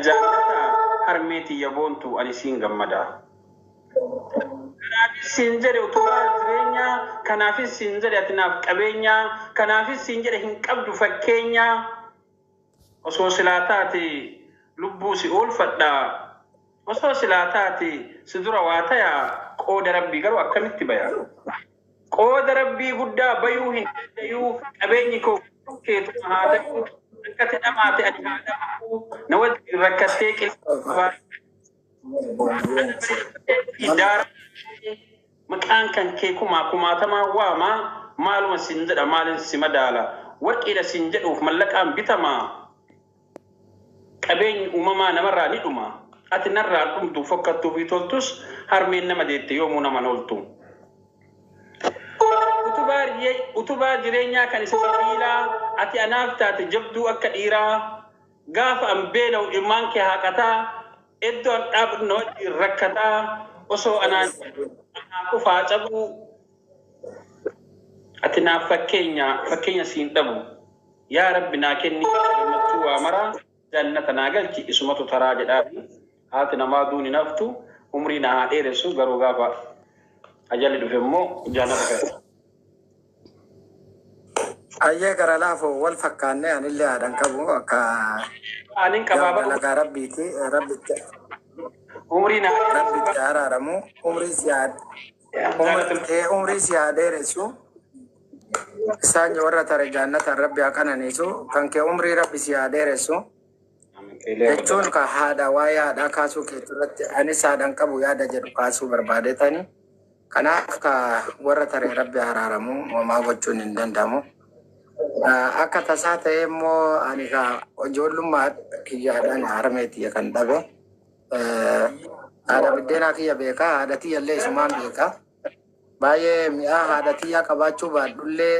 جانتا هرميتي يبونتو أنيسين جمدا كنافي سينجر وتوبا زرينيا كنافي سينجر يتناف كبينيا كنافي سينجر هنكبد فكينيا وسوسلاتاتي لبوسي أول فدا وسوسلاتاتي سدرا واتيا قود ربي قالوا أكملت بيا قود ربي بدا بيوهن يو كبينيكو كيتو هذا كتنا ما تأتي هذا نود ركتك إدارة مكان كان كيكو ما كوما تما وما مالو سنجد مال سمدالا وكيل سنجد وف ملك أم بتما كبين أمما نمر ندما أتنرى أم تفكت في تلتس هرمين نمدت يومنا منولتو utubaa jireenyaa kan isa qabiilaa ati anaaf taate jabduu akka dhiiraa gaafa ambeelaw ilmaan kee haqataa iddoon dhaabnoo rakkataa osoo anaan kufaa cabuu ati naaf fakkeenya siin dhabu yaa rabbi naa kenni gammachuu waa maraa jannata naa galchi isumatu taraa jedhaafi haati namaa duuni naftu umrii naa haa dheeressu garuu gaafa ajalli dhufe immoo jannata galte. أيه كرالافو والفكانة أنا اللي أدان كابو أنين كبابا لقى ربيتي ربي عمرنا ربي تعالى رمو عمري سيادة رسو سان جورة ترجانة ربي أكنا نسو كان كعمري ربي سيادة رسو يجون كهذا ويا دا كاسو كترت أنا سادان كابو يا دا جدو كاسو بربادة تاني كنا كورة ترى ربي هرارمو وما وجون ندندامو akka tasaa ta'e immoo ani ijoollummaa kiyyaadhaan harmeetii kan dhabe haadha biddeenaa kiyya beekaa haadha tiyya illee isumaan beekaa baay'ee mi'aa haadha tiyyaa qabaachuu baadhullee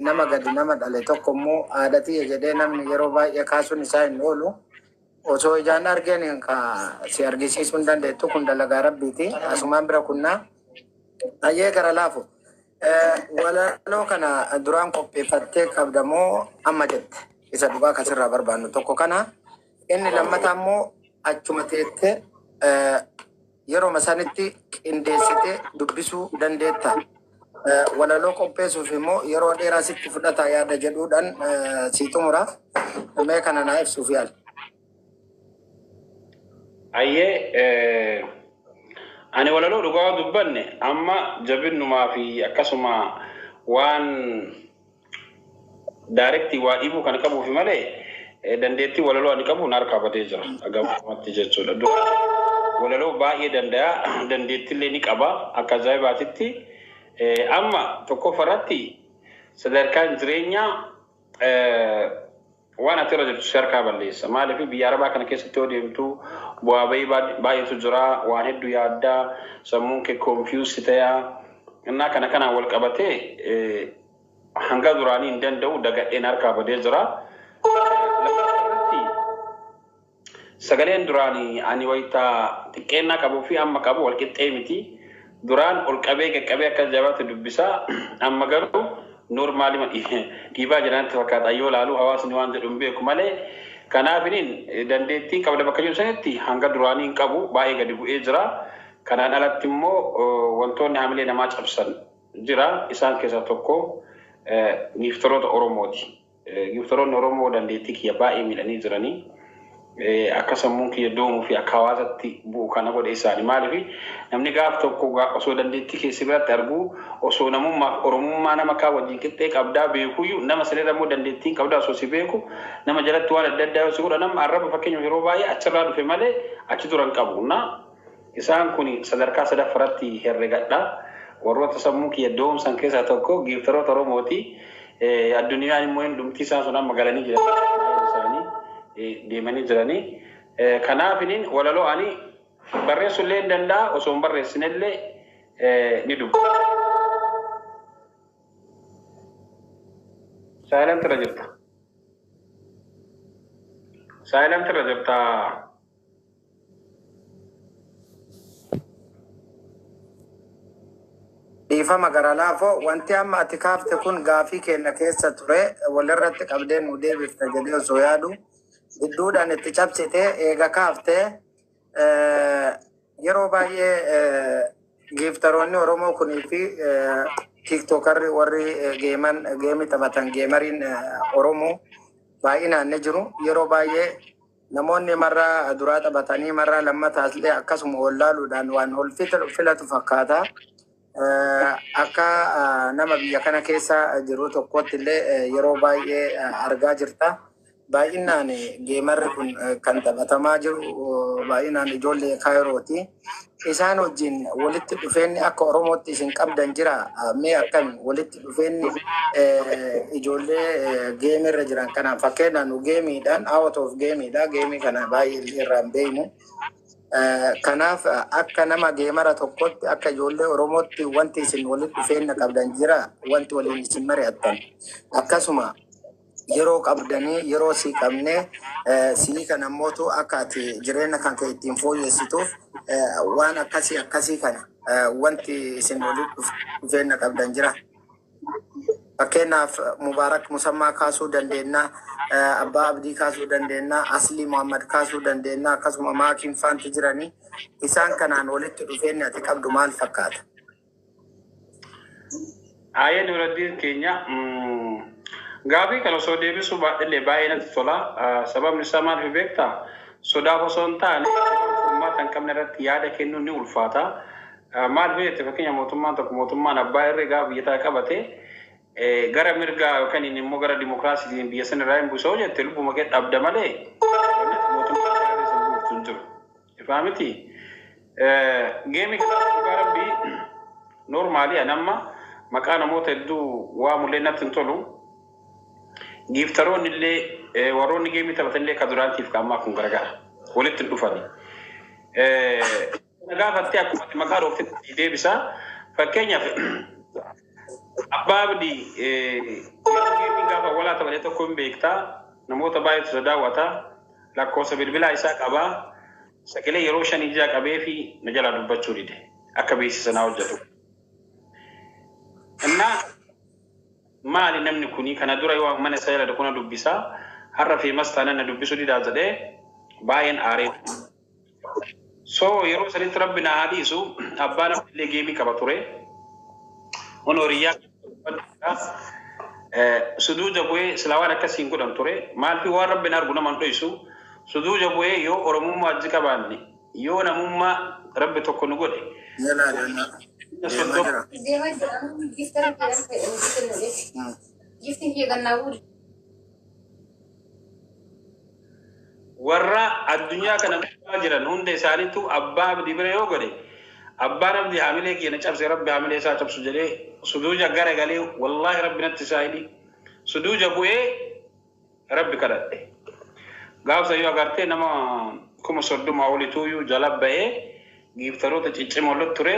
nama gadi nama dhale tokko immoo haadha tiyya jedhee namni yeroo baay'ee kaasuun isaa hin oolu osoo ijaan argeen si argisiisuu hin dandeettu kun dalagaa rabbiiti asumaan bira kunnaa ayyee gara laafu. Walaloo kana duraan qopheeffattee qabdamoo amma jette isa dhugaa kasirraa barbaannu tokko kana inni lammataa immoo achuma teettee yeroo masanitti qindeessitee dubbisuu dandeetta. Walaloo qopheessuuf immoo yeroo dheeraa sitti fudhata yaada jedhuudhaan si xumura mee kana naa ibsuuf yaala. Ayyee ani walaloo dhugaa dubbanne amma jabinnumaa fi akkasuma waan daarektii waa dhibuu kan qabuuf malee dandeettii walaloo ani qabu naar qabatee jira agamatti jechuudha. Walaloo baay'ee dandeettiillee ni qaba akka ajaa'ibaatitti amma tokkoffaarratti sadarkaan jireenyaa waan ati irra jirtu harkaa balleessa maaliif biyya arabaa kana keessatti yoo deemtu bu'aa bahii baay'eetu jira waan hedduu yaaddaa sammuun kee konfiyuusi ta'aa innaa kanaan wal qabatee hanga duraanii hin danda'u dagadheen harkaa badee jira. Sagaleen duraanii ani wayitaa xiqqeennaa qabuu fi amma qabu wal qixxee miti duraan ol qabee qaqqabee akka jabaatu dubbisaa amma garuu normaali dhiibaa jedhanti fakkaata yoo laalu hawaasni waan jedhu hin beeku malee kanaafiniin dandeettiin qabda bakka jiru sanitti hanga duraanii hin qabu baay'ee gadi bu'ee jira. Kanaan alatti immoo wantoonni hamilee namaa cabsan jira isaan keessaa tokko giftoroota Oromooti. Giftoroonni Oromoo dandeettii kiyya baay'ee miidhanii jiranii akka sammuun kiyya doomuu fi akka hawaasatti bu'u kana godhe isaanii maaliif namni gaaf tokko osoo dandeettii keessi biratti arguu osoo namummaaf oromummaa nama kaa wajjin qixxee qabdaa beekuyyuu nama sanirra immoo dandeettiin qabdaa osoo si beeku nama jalatti waan adda addaa yoo si godha nama arraba fakkeenyaaf yeroo baay'ee achirraa dhufe malee achi turan qabu isaan kun sadarkaa sadaffaratti herregadha warroota sammuu kiyya doomsan keessaa tokko giftoroota Oromooti addunyaan immoo hin dhumti isaan sun amma galanii jiran deemanii jiranii kanaafiniin walaloo ani barreessullee hin danda'a osoo hin barreessinellee ni dubba. Silent irra jirta. Silent irra jirta. Dhiifama gara laafoo wanti amma ati kaafte kun gaafii keenya keessa ture walirratti qabdee nu deebifta jedhee osoo yaadu gidduudhaan itti cabsite eega kaaftee yeroo baay'ee giiftaroonni Oromoo kunii fi tiiktokarri warri geemii taphatan geemariin Oromoo baay'inaan ni jiru. Yeroo baay'ee namoonni marra duraa taphatanii marra lammataas illee akkasuma wallaaluudhaan waan ol filatu fakkaata. Akka nama biyya kana keessa jiru tokkotti illee yeroo baay'ee argaa jirta. Baay'inaan geemarri kun kan taphatamaa jiru baay'inaan ijoollee Kaayirooti. Isaan wajjin walitti dhufeenyi akka Oromootti isin qabdan jira. Mee akkami walitti dhufeenyi ijoollee geemirra jiran kana fakkeenyaaf nu geemiidhaan out of geemiidha. Geemii kana baay'ee irraa hin beeknu. Kanaaf akka nama geemara tokkotti akka ijoollee Oromootti wanti isin walitti dhufeenya qabdan jira. Wanti waliin isin mari'attan. Akkasuma yeroo qabdanii yeroo sii qabnee sii kana mootu akka ati jireenya kan kee ittiin fooyyessituuf waan akkasii kana wanti isin walitti dhufeenya qabdan jira. Fakkeenyaaf Mubaarak Musammaa kaasuu dandeenya, Abbaa Abdii kaasuu dandeenya, Aslii Muhammad kaasuu dandeenya, akkasuma Maakiin faanti jiranii isaan kanaan walitti dhufeenya ati qabdu maal fakkaata? Ayee Nuraddiin keenya gaabii kana osoo deebisuu baadhillee baay'ee natti tola. Sababni isaa maal beektaa? Sodaaf osoo hin taane uummata hin qabne irratti yaada kennuun ni ulfaata. Maal beekte fakkeenya mootummaan tokko mootummaan abbaa irree gaafa biyyataa qabate gara mirgaa yookaan immoo gara dimokiraasiitiin biyya sana irraa hin buusoo jette lubbuma kee dhabda malee mootummaa kana isa buuftu hin jiru. Ifaa miti geemii kana dhugaa rabbii noormaalii anamma maqaa namoota hedduu waa mullee natti hin tolu. Giiftaroonni illee warroonni geemii taphatan illee ka duraantiif ka ammaa kun garagara walitti dhufani. Gaafatti akkuma maqaa rooftetti deebisa. Fakkeenyaaf Abbaa Abdii geemii gaafa walaa taphatee tokko hin beektaa namoota baay'eetu isa daawwata lakkoofsa bilbilaa isaa qabaa sagalee yeroo 5 qabee fi na jalaa dubbachuu dide akka beeksisa naa hojjetu. Innaa maali namni kuni kana dura yoo mana isaa jala kuna dubbisaa har'a feemas taanaan na dubbisuu didaa jedhee baay'een aaree. So yeroo sanitti rabbi na haadhiisu abbaan illee geemii qaba ture. Honooriyaa suduuja bu'ee silawaan akkasiin godhan ture. Maal fi waan rabbi na argu naman dho'isu suduuja bu'ee yoo oromummaa ajji qabaanne yoo namummaa rabbi tokko nu godhe. Warra addunyaa kana jiran hunda isaaniitu abbaa abdii bira yoo godhe abbaan abdii haamilee keenya cabse rabbi haamilee isaa cabsu jedhee suduuja gara galee wallaahi rabbi natti saayidii suduuja bu'ee rabbi kadhadhe. Gaafsa yoo agartee nama 30,000 olituuyyuu jala ba'ee giiftaroota ciccimoo lot ture.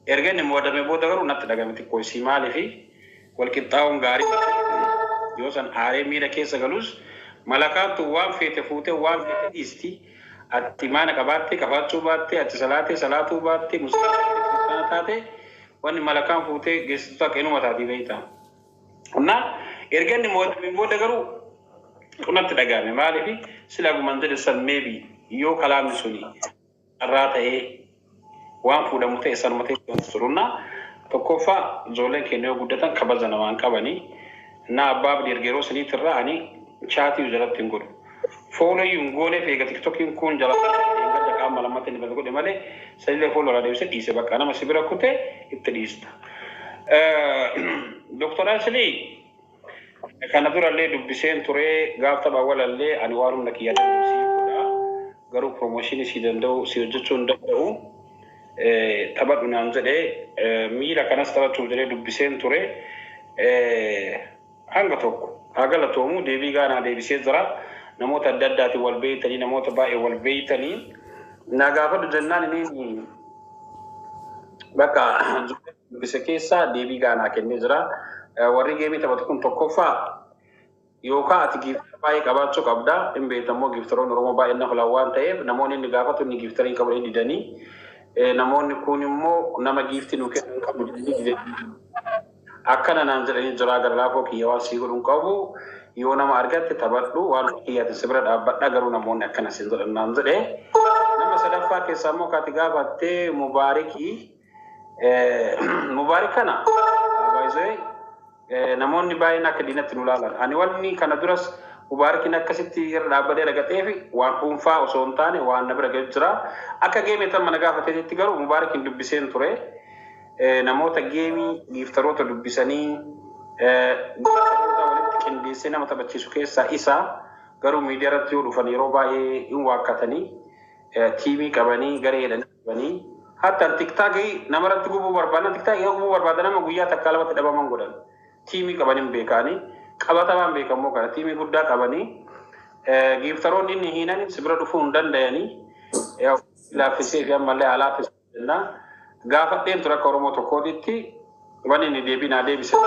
Ergani muadame booda garuu natti dhagame xiqqoo isii maaliifi walqixxaa'uun gaarii yoo san aaree miira keessa galus malakaatu waan feete fuutee waan feete dhiisti atti maana qabaattee qabaachuu baattee atti salaatuu baattee musliimaa taate wanni malakaan fuutee geessistu akka inuma taatii beektaa. Naa erganni muadame booda garuu natti dhagame maaliifi sila guman jedhe san meebi yoo kalaamni suni irraa ta'ee waan fuudhamu ta'e sanuma ta'e surunna tokkoffaa ijoolleen keenya yoo guddatan kabaja namaan qabanii na abbaa abdii ergeroo saniitirraa ani chaatii jalatti hin godhu. Fooloo goolee fi eega tiktokiin kun jalatti eeggadda qaama lamatti inni bada godhe malee sanillee fooloo irraa deebisee dhiise bakka nama sibira kutee itti dhiista. Doktor Ashley kana durallee dubbiseen turee gaaf taphaa walallee ani waan humna kiyyaa danda'u garuu promooshinii si danda'u si hojjechuu hin danda'u. Taphadhu naan jedhee miira kanas taphachuuf jedhee dubbiseen ture hanga tokko haa galatoomu deebii gaanaa deebisee jira namoota adda addaatiin wal beeytanii namoota baay'ee wal beeytanii na gaafadhu jennaan inni bakka dubbise keessaa deebii gaanaa kennee jira. Warri geemii taphatu kun tokkoffaa yookaan ati giiftara baay'ee qabaachuu qabda hin beektamoo giiftaroonni Oromoo baay'ee na filan waan ta'eef namoonni inni gaafatu inni giiftara hin qabu didanii namoonni kun immoo nama giiftii nu kennu qabu akkana naan jedhanii jira gara laafoo kiyya waan sii godhuun qabu yoo nama argatte taphadhu waan iyyaati sibira dhaabbadha garuu namoonni akkana siin jedhan jedhee nama sadaffaa keessaa immoo kaati gaafattee Mubaarik kana baay'ee namoonni baay'een akka diinatti nu ilaalan ani wanni kana duras Mubaarikin akkasitti irra dhaabbatee dhaqatee fi waan dhuunfaa osoo hin taane waan na bira ga'u jira akka geemeetan mana gaafateetti garuu Mubaarikin dubbiseen ture namoota geemii giiftaroota dubbisanii walitti qindeessee nama taphachiisu keessaa isa garuu miidiyaa irratti yoo dhufan yeroo baay'ee hin waakkatanii tiimii qabanii garee jedhanii qabanii hatta tiktaakii namarratti gubuu barbaadan tiktaakii gubuu barbaadan nama guyyaa takka lamatti dhabaman godhan tiimii qabanii beekanii qabatamaan beekamoo kana tiimii guddaa qabanii giiftaroonni inni hiinan sibira dhufuu hin danda'anii laaffisee fi ammallee alaafisna gaafadheen ture akka Oromoo tokkootitti wanni inni deebinaa deebise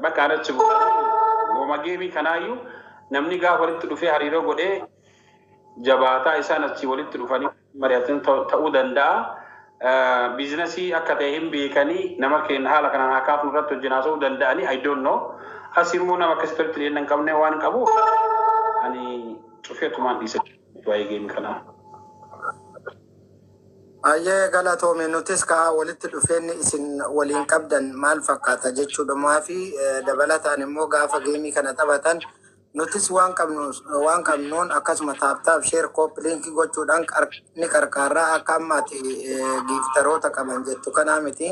bakka achi goma geemii kanaayyuu namni gaafa walitti dhufee hariiroo godhee jabaataa isaan achi walitti dhufanii mari'atan ta'uu danda'a. Biizinasii akka ta'e hin beekanii nama keenya haala kanaan haa kaafnu irratti hojjenaasuu danda'anii I don't know. Asimmoo nama akkasitti walitti dhiyeenya hin qabne waan qabuuf ani cufeetumaan dhiise waa'ee geemii kanaa. Ayyee galatoome nutis kaa walitti dhufeenni isin waliin qabdan maal fakkaata jechuudhumaa fi dabalataan immoo gaafa geemii kana taphatan nutis waan qabnuun akkasuma taaptaaf sheer koop liinkii gochuudhaan ni qarqaarraa akka ammaati giiftaroota qaban jettu kanaa miti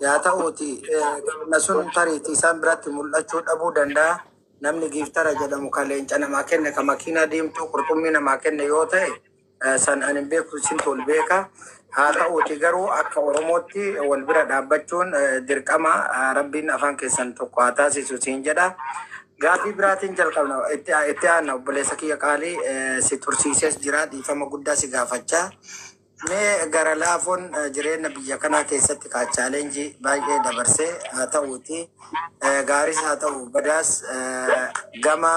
yaa ta'uuti na sun tariiti isaan biratti mul'achuu dhabuu danda'a namni giiftara jedhamu ka leenca namaa kenne ka makiinaa deemtuu qurxummii namaa kenne yoo ta'e san ani beeku sin tol beeka haa ta'uuti garuu akka Oromootti wal bira dhaabbachuun dirqama rabbiin afaan keessan tokko haa taasisu siin jedha. Gaaffii biraatiin jalqabna itti aanna obboleessa kiyya qaalii si tursiisees jira dhiifama guddaa si gaafachaa. Mee gara laafoon jireenya biyya kanaa keessatti chaalenjii baay'ee dabarsee haa ta'uuti gaaris haa ta'u badaas gama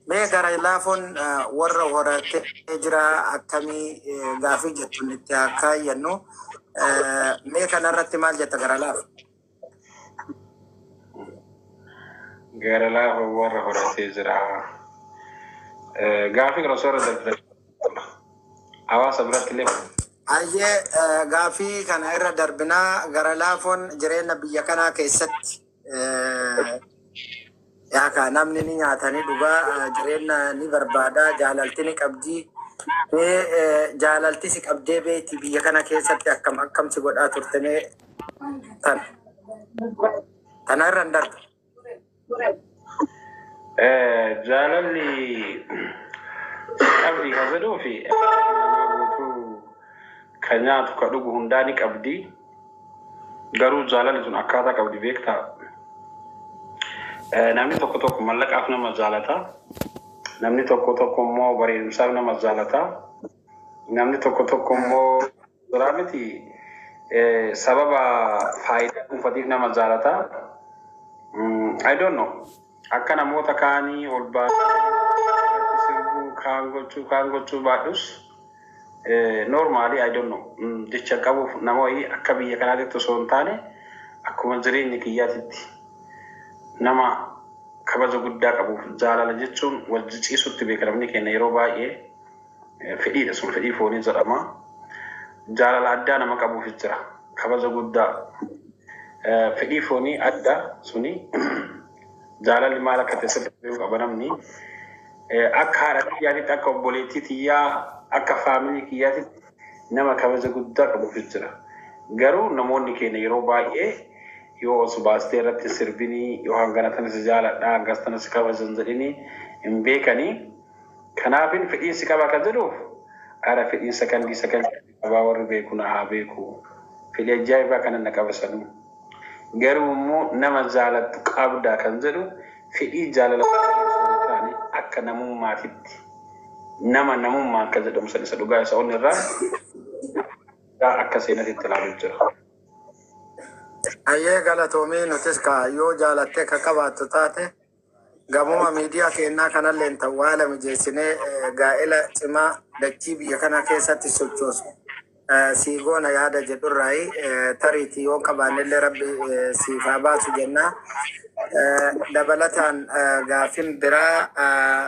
mee gara laafoon warra horatee jira akkamii gaaffii jettuun itti akka yennu mee kanarratti maal jetta gara laafu? Gara laafa warra horatee jira gaaffii gara soora darbina hawaasa biratti illee ayyee gaaffii kana irra darbinaa gara laafoon jireenya biyya kanaa keessatti yaaka namni ni nyaatanii dhugaa jireenya ni barbaada jaalalti ni qabdi jaalalti si qabdee beeti biyya kana keessatti akkam si godhaa turtee tana irra hin darbu. Jaalalli qabdi kan jedhuu fi kan nyaatu ka dhugu hundaa ni qabdi garuu jaalalli sun akkaataa qabdi beektaa. Namni tokko mallaqaaf nama jaalata namni tokko immoo bareedumsaaf nama jaalata namni tokko immoo biraa miti sababa faayidaa dhuunfatiif nama jaalata. I don't know. Akka namoota kaanii ol baasuu sirbuu kaan gochuu baadhus normally I don't know. Jecha qabuuf namoonni akka biyya kanaatti osoo hin taane akkuma jireenya kiyyaatitti nama kabaja guddaa qabuuf jaalala jechuun wal jijjiisutti beekamni keenya yeroo baay'ee fedhiidha sun fedhii foonii jedhama. Jaalala addaa nama qabuuf jira kabaja guddaa. Fedhii foonii adda suni jaalalli maal akka ta'e qabanamni akka haadha kiyyaatitti akka obboleettii kiyyaa akka faamilii kiyyaatitti nama kabaja guddaa qabuuf jira. Garuu namoonni keenya yeroo baay'ee yoo os baastee irratti sirbinii yoo hangana tanas jaaladhaa hangas tanas kabajan jedhanii hin beekanii kanaafin fedhiinsi qaba kan jedhuuf ara fedhiinsa kan qabaa warri beeku na haa beeku fedhii ajaa'ibaa kana na qabasanuu. Garuu immoo nama jaalattu qabdaa kan jedhu fedhii jaalala taane akka namummaatitti nama namummaa akka jedhamu san isa dhugaa isa onni irraa akka seenatitti ilaalu jira. Ayyee galatoomii nutis yoo jaalattee ka qabaattu taate gamuma miidiyaa keenyaa kanallee ta'u haala mijeessinee gaa'ela cimaa dachii biyya kana keessatti sochoosu. Sigoona yaada jedhurraayi tariitii yoo qabaanillee rabbi siifaa baasu jennaa dabalataan gaafin biraa